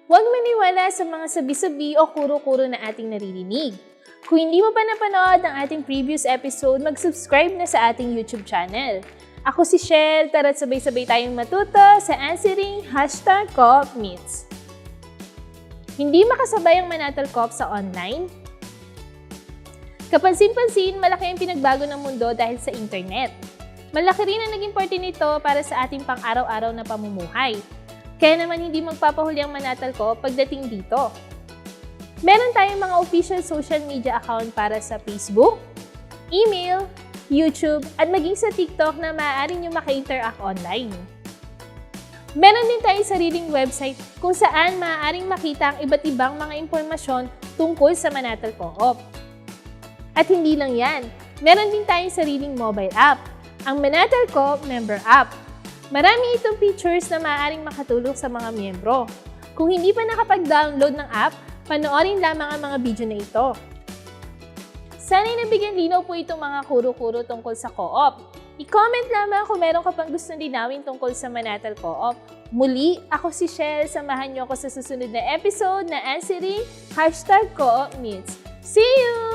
Huwag maniwala sa mga sabi-sabi o kuro-kuro na ating naririnig. Kung hindi mo pa napanood ang ating previous episode, mag-subscribe na sa ating YouTube channel. Ako si Shell, tara't sabay-sabay tayong matuto sa answering #CoopMeets. Hindi makasabay ang Manatal Coop sa online? Kapansin-pansin, malaki ang pinagbago ng mundo dahil sa internet. Malaki rin ang naging parte nito para sa ating pang-araw-araw na pamumuhay. Kaya naman hindi magpapahuli ang Manatal Coop pagdating dito. Meron tayong mga official social media account para sa Facebook, email, YouTube, at maging sa TikTok na maaari nyo maka-interact online. Meron din tayong sariling website kung saan maaaring makita ang iba't ibang mga impormasyon tungkol sa Manatal Coop. At hindi lang yan, meron din tayong sariling mobile app, ang Manatal Coop Member App. Marami itong features na maaaring makatulong sa mga miyembro. Kung hindi pa nakapag-download ng app, panoorin lamang ang mga video na ito. Sana'y nabigyan linaw po itong mga kuro-kuro tungkol sa co-op. I-comment lamang kung meron ka pang gusto linawin tungkol sa Manatal Coop. Muli, ako si Shell. Samahan niyo ako sa susunod na episode na answering #CoopMeets. See you!